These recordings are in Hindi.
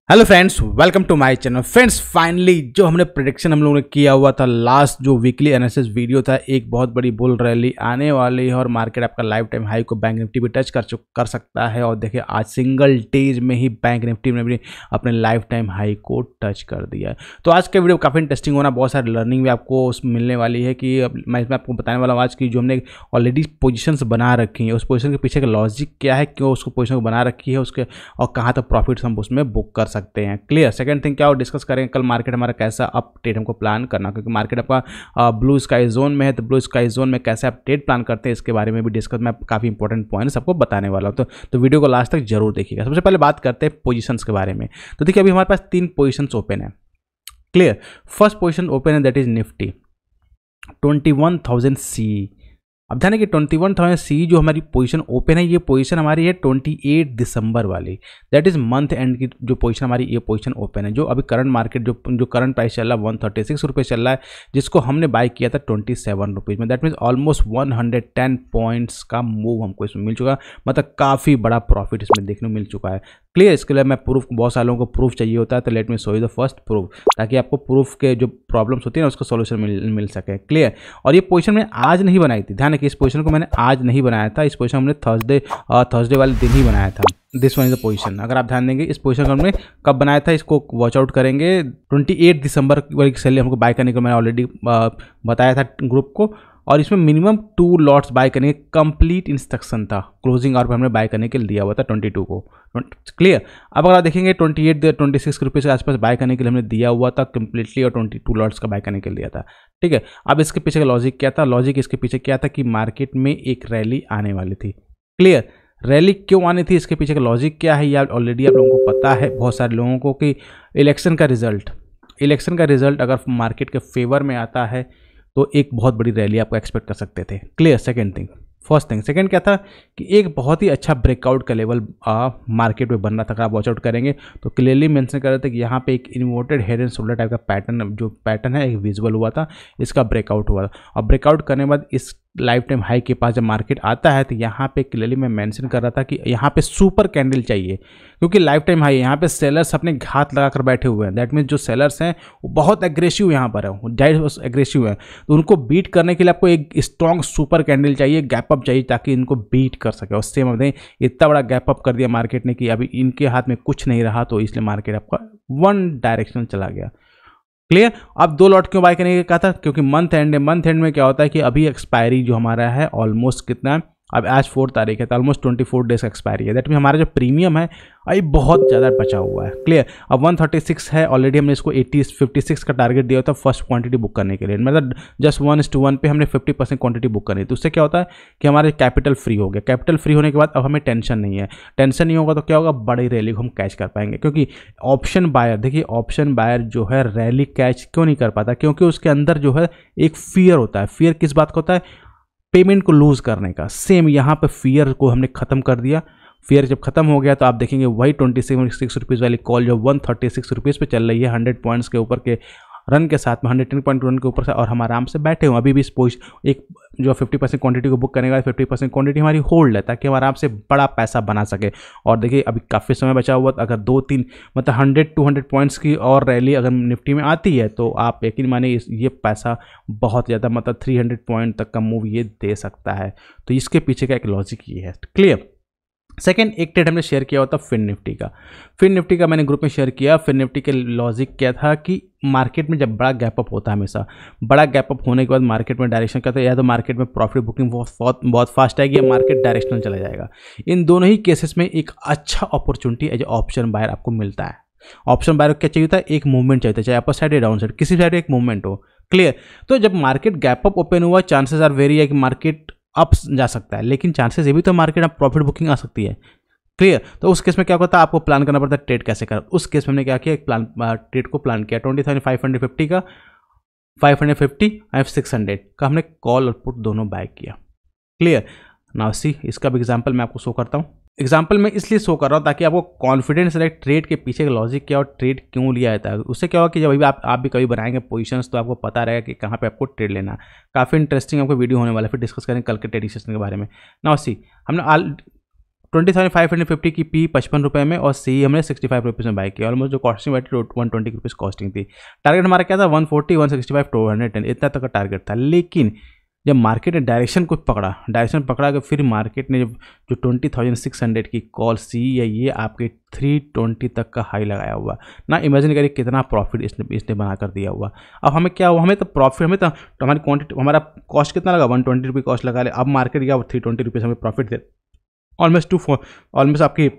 Hello friends, welcome to my channel. Friends, finally जो हमने प्रेडिक्शन हम लोगों ने किया हुआ था, लास्ट जो वीकली एनालिसिस वीडियो था, एक बहुत बड़ी बुल रैली आने वाली है और मार्केट आपका लाइफ टाइम हाई को बैंक निफ्टी भी टच कर सकता है। और देखिए आज सिंगल डेज में ही बैंक निफ्टी ने भी अपने लाइफ टाइम हाई को टच कर दिया है। तो आज का वीडियो काफ़ी इंटरेस्टिंग होना, बहुत सारी लर्निंग भी आपको मिलने वाली है कि मैं इसमें आपको बताने वाला हूँ आज की जो हमने ऑलरेडी पोजिशंस बना रखी हैं, उस पोजिशन के पीछे का लॉजिक क्या है, क्यों उसको पोजिशन को बना रखी है उसके, और कहाँ तक प्रॉफिट्स हम उसमें बुक कर सकते हैं। क्लियर। सेकंड थिंग क्या और डिस्कस करेंगे कल मार्केट हमारा कैसा अप ट्रेड हमको प्लान करना, क्योंकि मार्केट आपका ब्लू स्काई जोन में है, तो ब्लू स्काई जोन में कैसे आप ट्रेड प्लान करते हैं इसके बारे में भी डिस्कस मैं काफ़ी इंपॉर्टेंट पॉइंट्स आपको बताने वाला हूं। तो वीडियो को लास्ट तक जरूर देखिएगा। सबसे पहले बात करते हैं पोजीशंस के बारे में। तो देखिए अभी हमारे पास 3 पोजीशंस ओपन है। क्लियर। फर्स्ट पोजीशन ओपन है, दैट इज निफ्टी 21,000 सी। अब ध्यान है कि 21,000 सी जो हमारी पोजीशन ओपन है, ये पोजीशन हमारी है 28 दिसंबर वाली, दैट इज मंथ एंड की जो पोजीशन हमारी ये पोजीशन ओपन है। जो अभी करंट मार्केट जो करंट प्राइस चल रहा है 136 रुपये चल रहा है, जिसको हमने बाय किया था 27 रुपीज़ में। दैट मीन्स ऑलमोस्ट 110 पॉइंट्स का मूव हमको इसमें मिल चुका, मतलब काफ़ी बड़ा प्रॉफिट इसमें देखने को मिल चुका है। क्लियर। इसके लिए मैं प्रूफ, बहुत सालों को प्रूफ चाहिए होता है, तो let me show you the first proof, ताकि आपको प्रूफ के जो प्रॉब्लम्स होती है ना उसका सॉल्यूशन मिल सके। क्लियर। और ये पोजीशन मैंने आज नहीं बनाई थी, ध्यान है कि इस पोजीशन को मैंने आज नहीं बनाया था, इस पोजीशन हमने थर्सडे वाले दिन ही बनाया था। This one is the position. अगर आप ध्यान देंगे इस पोजीशन को हमने कब बनाया था, इसको वॉच आउट करेंगे 28 दिसंबर वाली सैलरी हमको बाय करने को मैंने ऑलरेडी बताया था ग्रुप को, और इसमें मिनिमम 2 लॉट्स बाय करने के कंप्लीट इंस्ट्रक्शन था। क्लोजिंग आवर पर हमने बाय करने के लिए दिया हुआ था 22 को। क्लियर। अब अगर आप देखेंगे 26 रुपये के आसपास बाय करने के लिए हमने दिया हुआ था कंप्लीटली, और 22 लॉट्स का बाय करने के लिए दिया था। ठीक है। अब इसके पीछे का लॉजिक क्या था? लॉजिक इसके पीछे क्या था कि मार्केट में एक रैली आने वाली थी। क्लियर। रैली क्यों आनी थी, इसके पीछे का लॉजिक क्या है, ये ऑलरेडी आप लोगों को पता है बहुत सारे लोगों को, कि इलेक्शन का रिजल्ट अगर मार्केट के फेवर में आता है तो एक बहुत बड़ी रैली आपको एक्सपेक्ट कर सकते थे। क्लियर। सेकंड क्या था कि एक बहुत ही अच्छा ब्रेकआउट का लेवल मार्केट में बन रहा था। अगर आप वॉच आउट करेंगे तो क्लियरली मेंशन कर रहे थे कि यहाँ पे एक inverted head and shoulder type का पैटर्न है, एक विजुअल हुआ था, इसका ब्रेकआउट हुआ था। और ब्रेकआउट करने के बाद इस लाइफ टाइम हाई के पास जब मार्केट आता है तो यहाँ पे क्लियरली मैं मेंशन कर रहा था कि यहाँ पे सुपर कैंडल चाहिए, क्योंकि लाइफ टाइम हाई यहाँ पे सेलर्स अपने घात लगा कर बैठे हुए हैं। दैट मीन्स जो सेलर्स हैं वो बहुत एग्रेसिव यहाँ पर है, जाहिर एग्रेसिव है, तो उनको बीट करने के लिए आपको एक स्ट्रॉन्ग सुपर कैंडल चाहिए, गैप अप चाहिए, ताकि इनको बीट कर सके। और सेम अब इतना बड़ा गैप अप कर दिया मार्केट ने कि अभी इनके हाथ में कुछ नहीं रहा, तो इसलिए मार्केट आपका वन डायरेक्शन चला गया। क्लियर। अब 2 लॉट क्यों बाय करने का कहा था? क्योंकि मंथ एंड में क्या होता है कि अभी एक्सपायरी जो हमारा है ऑलमोस्ट कितना है, अब आज 4 तारीख है, तो ऑलमोस्ट 24 डेज का एक्सपायरी है। दैट मीन हमारा जो प्रीमियम है अभी बहुत ज़्यादा बचा हुआ है। क्लियर। अब 136 है ऑलरेडी, हमने इसको 56 का टारगेट दिया था फर्स्ट क्वांटिटी बुक करने के लिए, मतलब जस्ट 1:1 पे हमने 50% क्वांटिटी बुक करनी है। तो उससे क्या होता है कि हमारे कैपिटल फ्री हो गया। कैपिटल फ्री होने के बाद अब हमें टेंशन नहीं है। टेंशन नहीं होगा तो क्या होगा, बड़ी रैली को हम कैच कर पाएंगे। क्योंकि ऑप्शन बायर, देखिए ऑप्शन बायर जो है रैली कैच क्यों नहीं कर पाता, क्योंकि उसके अंदर जो है एक फियर होता है। फियर किस बात का होता है? पेमेंट को लूज करने का। सेम यहाँ पे फियर को हमने खत्म कर दिया। फियर जब खत्म हो गया तो आप देखेंगे वही 26 रुपीज़ वाली कॉल जो 136 रुपीज़ पे चल रही है, 100 पॉइंट्स के ऊपर के रन के साथ में, 110 पॉइंट रन के ऊपर से, और हम आराम से बैठे हुए अभी भी इस एक जो 50% क्वांटिटी को बुक करने के बाद 50% क्वांटिटी हमारी होल्ड है, ताकि हम आराम से बड़ा पैसा बना सके। और देखिए अभी काफ़ी समय बचा हुआ, अगर 2-3 मतलब 100-200 पॉइंट्स की और रैली अगर निफ्टी में आती है तो आप यकीन मानिए ये पैसा बहुत ज़्यादा, मतलब 300 पॉइंट तक का मूव ये दे सकता है। तो इसके पीछे का एक लॉजिक ये है। क्लियर। सेकेंड एक ट्रेड हमने शेयर किया होता फिन निफ्टी का मैंने ग्रुप में शेयर किया। फिन निफ्टी के लॉजिक क्या था कि मार्केट में जब बड़ा गैप अप होता है, हमेशा बड़ा गैप अप होने के बाद मार्केट में डायरेक्शन क्या था, या तो मार्केट में प्रॉफिट बुकिंग बहुत फास्ट आएगी, या मार्केट डायरेक्शनल चला जाएगा। इन दोनों ही केसेस में एक अच्छा अपॉर्चुनिटी एज ऑप्शन बायर आपको मिलता है। ऑप्शन बायर को क्या चाहिए था? एक मूवमेंट चाहिए था, चाहे अपर साइड या डाउन साइड, किसी साइड एक मूवमेंट हो। क्लियर। तो जब मार्केट गैप अप ओपन हुआ, चांसेस आर वेरी है कि मार्केट अप जा सकता है, लेकिन चांसेस ये भी तो मार्केट अब प्रॉफिट बुकिंग आ सकती है। क्लियर। तो उस केस में क्या होता है, आपको प्लान करना पड़ता है ट्रेड कैसे कर। उस केस में हमने क्या किया, एक ट्रेड को प्लान किया 20,550 का, 550 और 600 का हमने कॉल और पुट दोनों बाय किया। क्लियर। नाउ सी, इसका भी एग्जांपल मैं आपको शो करता हूँ। एग्जांपल में इसलिए शो कर रहा हूँ ताकि आपको कॉन्फिडेंस रहे ट्रेड के पीछे का लॉजिक क्या और ट्रेड क्यों लिया जाता है। उससे क्या होगा कि जब भी आप भी कभी बनाएंगे पोजीशंस तो आपको पता रहेगा कि कहाँ पे आपको ट्रेड लेना। काफ़ी इंटरेस्टिंग आपको वीडियो होने वाला है, फिर डिस्कस करेंगे कल के ट्रेडिंग सेशन के बारे में। नाउ सी, हमने 20,550 की पी 55 रुपये में और सी हमने 65 रुपीज़ में बाई किया। ऑलमोस्ट जो कॉस्टिंग बैठी 120 रुपीज़ कॉस्टिंग थी। टारगेट हमारा क्या था 140, 165, 210 इतना तक का टारगेट था। लेकिन जब मार्केट ने डायरेक्शन पकड़ा कि फिर मार्केट ने जो 20,600 की कॉल सी है ये आपके 320 तक का हाई लगाया हुआ ना। इमेजिन करिए कितना प्रॉफिट इसने बना कर दिया हुआ। अब हमें क्या हुआ, हमें तो प्रॉफिट, हमें तो हमारी क्वांटिटी, हमारा कॉस्ट कितना लगा 120 रुपये कॉस्ट लगा ले। अब मार्केट गया 320 रुपीज़ हमें प्रॉफिट दे, ऑलमोस्ट आपकी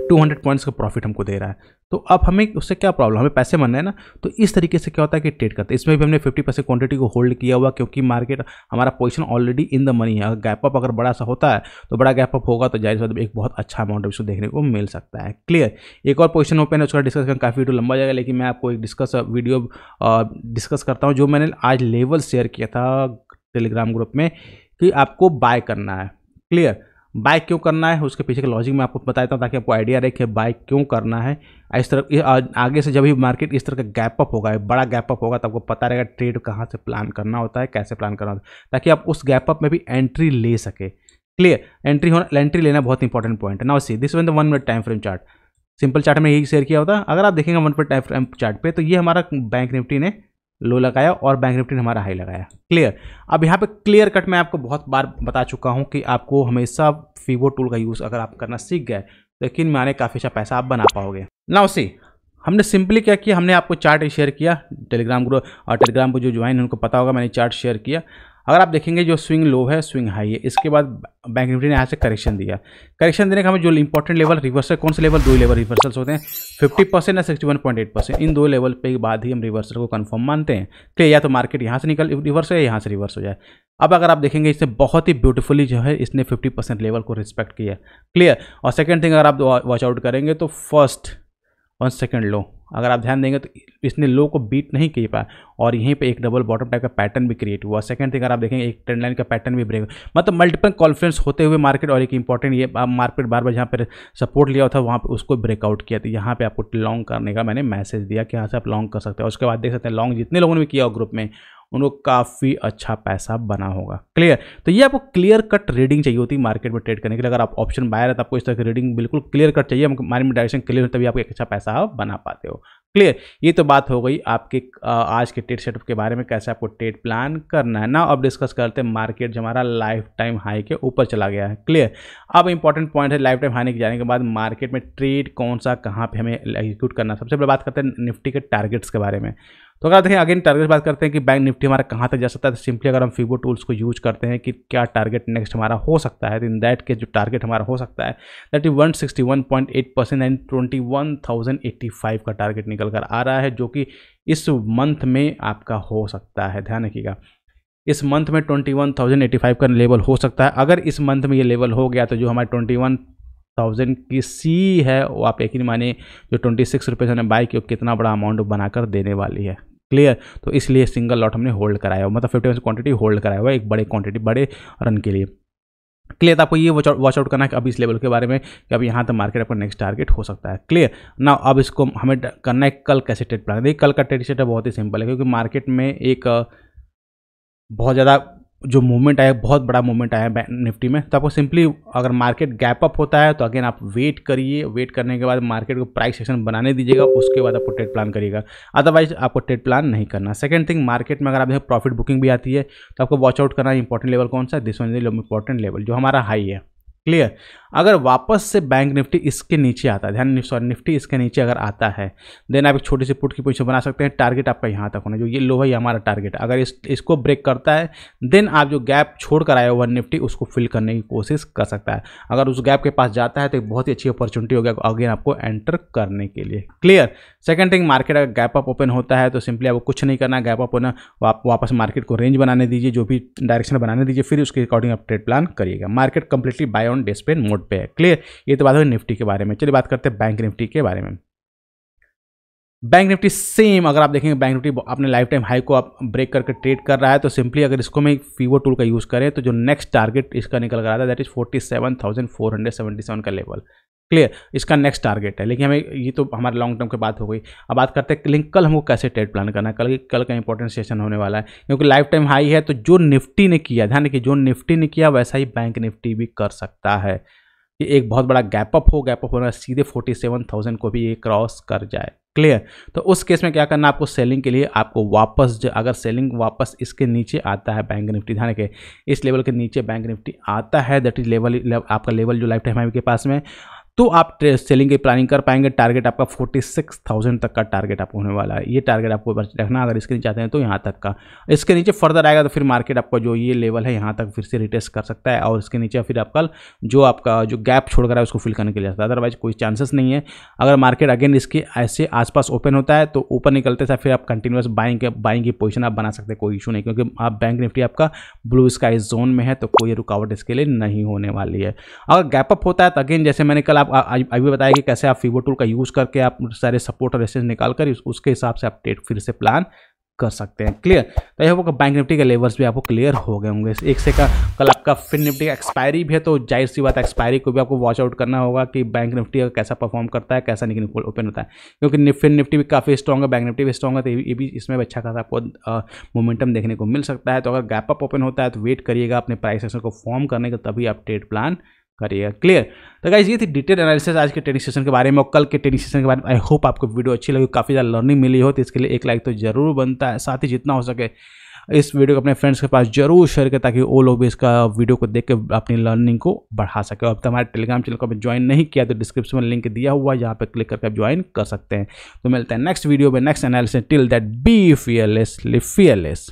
200 पॉइंट्स का प्रॉफिट हमको दे रहा है। तो अब हमें उससे क्या प्रॉब्लम, हमें पैसे बनना है ना। तो इस तरीके से क्या होता है कि ट्रेड करते हैं। इसमें भी हमने 50% क्वांटिटी को होल्ड किया हुआ क्योंकि मार्केट हमारा position already in the money है। अगर गैप अप अगर बड़ा सा होता है तो बड़ा गैप अप होगा तो जाहिर सी एक बहुत अच्छा अमाउंट उसको देखने को मिल सकता है। क्लियर। एक और पोजीशन ओपन है, उसका डिस्कस करना काफ़ी वीडियो लंबा जाएगा, लेकिन मैं आपको एक वीडियो डिस्कस करता हूँ जो मैंने आज लेवल शेयर किया था टेलीग्राम ग्रुप में कि आपको बाय करना है। क्लियर। बाय क्यों करना है उसके पीछे का लॉजिक मैं आपको बताता हूँ ताकि आपको आइडिया रहे कि बाय क्यों करना है। इस तरह आगे से जब भी मार्केट इस तरह का गैप अप होगा, बड़ा गैप अप होगा, तो आपको पता रहेगा ट्रेड कहाँ से प्लान करना होता है, कैसे प्लान करना होता है, ताकि आप उस गैप अप में भी एंट्री ले सके। क्लियर। एंट्री लेना बहुत इंपॉर्टेंट पॉइंट है। Now see this one the 1 minute time frame chart, simple chart में यही शेयर किया होता है। अगर आप देखेंगे 1 मिनट टाइम फ्रेम चार्ट पे तो ये हमारा बैंक निफ्टी ने लो लगाया और बैंक निफ्टी ने हमारा हाई लगाया। क्लियर। अब यहाँ पे क्लियर कट मैं आपको बहुत बार बता चुका हूँ कि आपको हमेशा फीबो टूल का यूज़ अगर आप करना सीख गए तो यकीन माने काफ़ी अच्छा पैसा आप बना पाओगे। नाउ सी हमने सिंपली क्या किया, हमने आपको चार्ट शेयर किया टेलीग्राम ग्रुप और टेलीग्राम पर जो ज्वाइन है उनको पता होगा मैंने चार्ट शेयर किया। अगर आप देखेंगे जो स्विंग लो है स्विंग हाई है, इसके बाद बैंक निफ्टी ने यहाँ से करेक्शन दिया। करेक्शन देने का हमें जो इंपॉर्टेंट लेवल रिवर्सल, कौन से लेवल, 2 लेवल रिवर्सल्स होते हैं 50% या 61.8%। इन 2 लेवल पे के बाद ही हम रिवर्सल को कंफर्म मानते हैं। तो या तो मार्केट यहाँ से निकल रिवर्स हो या यहाँ से रिवर्स हो जाए। अब अगर आप देखेंगे इसने बहुत ही ब्यूटीफुली जो है इसने 50% लेवल को रिस्पेक्ट किया। क्लियर। और सेकेंड थिंग अगर आप वॉच आउट करेंगे तो फर्स्ट और सेकेंड लो अगर आप ध्यान देंगे तो इसने लो को बीट नहीं किया पाया और यहीं पे एक डबल बॉटम टाइप का पैटर्न भी क्रिएट हुआ। सेकंड थिंग अगर आप देखेंगे एक ट्रेंड लाइन का पैटर्न भी ब्रेक, मतलब मल्टीपल कॉन्फ्रेंस होते हुए मार्केट, और एक इंपॉर्टेंट ये मार्केट बार बार जहाँ पर सपोर्ट लिया था वहाँ पे उसको ब्रेकआउट किया। तो यहाँ पे आपको लॉन्ग करने का मैंने मैसेज दिया कि यहाँ से आप लॉन्ग कर सकते हैं। उसके बाद देख सकते हैं लॉन्ग जितने लोगों ने भी किया ग्रुप में उनको काफ़ी अच्छा पैसा बना होगा। क्लियर। तो ये आपको क्लियर कट रीडिंग चाहिए होती है मार्केट में ट्रेड करने के लिए। अगर आप ऑप्शन बायर है तो आपको इस तरह की रीडिंग बिल्कुल क्लियर कट चाहिए, मार्केट में डायरेक्शन क्लियर तभी आप एक अच्छा पैसा बना पाते हो। क्लियर। ये तो बात हो गई आपके आज के ट्रेड सेटअप के बारे में, कैसे आपको ट्रेड प्लान करना है ना। अब डिस्कस करते हैं मार्केट जो हमारा लाइफ टाइम हाई के ऊपर चला गया है। क्लियर। अब इंपॉर्टेंट पॉइंट है लाइफ टाइम हाई के जाने के बाद मार्केट में ट्रेड कौन सा कहाँ पे हमें एग्जीक्यूट करना। सबसे पहले बात करते हैं निफ्टी के टारगेट्स के बारे में। तो अगर देखें अगेन टारगेट बात करते हैं कि बैंक निफ्टी हमारा कहाँ तक जा सकता है, तो सिंपली अगर हम फीबो टूल्स को यूज करते हैं कि क्या टारगेट नेक्स्ट हमारा हो सकता है, तो इन दैट के जो टारगेट हमारा हो सकता है दैट इज 161.8% एंड 21,085 का टारगेट निकल कर आ रहा है, जो कि इस मंथ में आपका हो सकता है। ध्यान रखिएगा इस मंथ में 21,085 का लेवल हो सकता है। अगर इस मंथ में ये लेवल हो गया तो जो हमारे 21,000 की सी है वो आप यकीन मानिए जो 26 रुपये से हमने बाई की कितना बड़ा अमाउंट बनाकर देने वाली है। क्लियर। तो इसलिए सिंगल लॉट हमने होल्ड कराया हुआ, मतलब 50% क्वांटिटी होल्ड कराया हुआ है एक बड़े क्वांटिटी बड़े रन के लिए। क्लियर। तो आपको ये वॉच आउट करना है कि अभी इस लेवल के बारे में कि अभी यहाँ तक मार्केट आपका नेक्स्ट टारगेट हो सकता है। क्लियर ना। अब इसको हमें करना है कल कैसे ट्रेड प्लान। देखिए कल का ट्रेड सेटअप बहुत ही सिंपल है क्योंकि मार्केट में एक बहुत ज़्यादा जो मूवमेंट आया, बहुत बड़ा मूवमेंट आया है निफ्टी में। तो आपको सिंपली अगर मार्केट गैप अप होता है तो अगेन आप वेट करिए, वेट करने के बाद मार्केट को प्राइस सेक्शन बनाने दीजिएगा, उसके बाद आपको ट्रेड प्लान करिएगा, अदरवाइज आपको ट्रेड प्लान नहीं करना। सेकंड थिंग मार्केट में अगर आप देखें प्रॉफिट बुकिंग भी आती है तो आपको वॉच आउट करना इंपॉर्टेंट लेवल कौन सा है, this one is important level जो हमारा हाई है। क्लियर। अगर वापस से बैंक निफ्टी इसके नीचे आता है, ध्यान सॉरी निफ्टी इसके नीचे अगर आता है देन आप एक छोटी सी पुट की पोजीशन बना सकते हैं। टारगेट आपका यहाँ तक होना, जो ये लो है ये हमारा टारगेट। अगर इसको ब्रेक करता है देन आप जो गैप छोड़ कर आया हुआ निफ्टी उसको फिल करने की कोशिश कर सकता है। अगर उस गैप के पास जाता है तो एक बहुत ही अच्छी अपॉर्चुनिटी हो गया अगेन आपको एंटर करने के लिए। क्लियर। सेकंड थिंग मार्केट अगर गैप अप ओपन होता है तो सिंपली आपको कुछ नहीं करना, गैप अप होना वापस मार्केट को रेंज बनाने दीजिए, जो भी डायरेक्शन बनाने दीजिए, फिर उसके अकॉर्डिंग आप ट्रेड प्लान करिएगा। मार्केट कंप्लीटली बाय ऑन डिस्पेन मोड पे है। क्लियर। ये तो बात है निफ्टी के बारे में। चलिए बात करते हैं बैंक निफ्टी के बारे में। बैंक निफ्टी सेम अगर आप देखेंगे बैंक निफ्टी अपने लाइफ टाइम हाई को आप ब्रेक करके ट्रेड कर रहा है, तो सिंपली अगर इसको मैं फीवो टूल का यूज करें तो जो नेक्स्ट टारगेट इसका निकल कर आता है दैट इज 47,477 का लेवल। क्लियर। इसका नेक्स्ट टारगेट है, लेकिन हमें ये तो हमारे लॉन्ग टर्म की बात हो गई। अब बात करते हैं कल हमको कैसे ट्रेड प्लान करना है। कल का इंपॉर्टेंट सेशन होने वाला है क्योंकि लाइफ टाइम हाई है, तो जो निफ्टी ने किया, ध्यान रखिए जो निफ्टी ने किया वैसा ही बैंक निफ्टी भी कर सकता है। कि एक बहुत बड़ा गैप अप हो, गैप अप होना सीधे 47,000 को भी ये क्रॉस कर जाए। क्लियर। तो उस केस में क्या करना आपको, सेलिंग के लिए आपको वापस अगर सेलिंग वापस इसके नीचे आता है, बैंक निफ्टी ध्यान रखें इस लेवल के नीचे बैंक निफ्टी आता है, दैट इज लेवल आपका लेवल जो लाइफ टाइम हाई के पास में, तो आप सेलिंग की प्लानिंग कर पाएंगे। टारगेट आपका 46,000 तक का टारगेट आपको होने वाला है, ये टारगेट आपको रखना। अगर इसके नीचे आते हैं तो यहाँ तक का, इसके नीचे फर्दर आएगा तो फिर मार्केट आपका जो ये लेवल है यहाँ तक फिर से रिटेस्ट कर सकता है, और इसके नीचे फिर आपका जो गैप छोड़ कर है उसको फिल करने के लिए आता है, अदरवाइज कोई चांसेस नहीं है। अगर मार्केट अगेन इसके ऐसे आसपास ओपन होता है तो ऊपर निकलते था, फिर आप कंटिन्यूस बाइंग की पोजिशन आप बना सकते हैं, कोई इशू नहीं, क्योंकि आप बैंक निफ्टी आपका ब्लू स्काई जोन में है, तो कोई रुकावट इसके लिए नहीं होने वाली है। अगर गैप अप होता है तो अगेन जैसे मैंने कल अभी बताया कि कैसे आप फीवर टूल का यूज करके आप सारे सपोर्ट और रेसिस्टेंस निकाल कर उसके हिसाब से आप ट्रेड फिर से प्लान कर सकते हैं। क्लियर। तो यह होगा बैंक निफ्टी के लेवल्स भी आपको क्लियर हो गए होंगे। एक से का कल आपका फिन निफ्टी का एक्सपायरी भी है, तो जाहिर सी बात है एक्सपायरी को भी आपको वॉच आउट करना होगा कि बैंक निफ्टी कैसा परफॉर्म करता है, कैसा नहीं ओपन होता है, क्योंकि फिन निफ्टी भी काफ़ी स्ट्रॉन्ग है, बैंक निफ्टी भी स्ट्रॉन्ग है, तो ये भी इसमें भी अच्छा खासा आपको मोमेंटम देखने को मिल सकता है। तो अगर गैप अप ओपन होता है तो वेट करिएगा अपने प्राइस एक्शन को फॉर्म करने का, तभी आप ट्रेड प्लान करिएगा। क्लियर। तो गाइस ये थी डिटेल एनालिसिस आज के ट्रेडिंग सेशन के बारे में और कल के ट्रेडिंग सेशन के बारे में। आई होप आपको वीडियो अच्छी लगी, काफ़ी ज़्यादा लर्निंग मिली हो, तो इसके लिए एक लाइक तो जरूर बनता है। साथ ही जितना हो सके इस वीडियो को अपने फ्रेंड्स के पास जरूर शेयर करें, ताकि वो लोग भी इसका वीडियो को देख के अपनी लर्निंग को बढ़ा सके। और अब तक हमारे टेलीग्राम चैनल को आप ज्वाइन नहीं किया तो डिस्क्रिप्शन में लिंक दिया हुआ है, जहाँ पे क्लिक करके आप ज्वाइन कर सकते हैं। तो मिलते हैं नेक्स्ट वीडियो में next analysis. Till that be fearless, live fearless.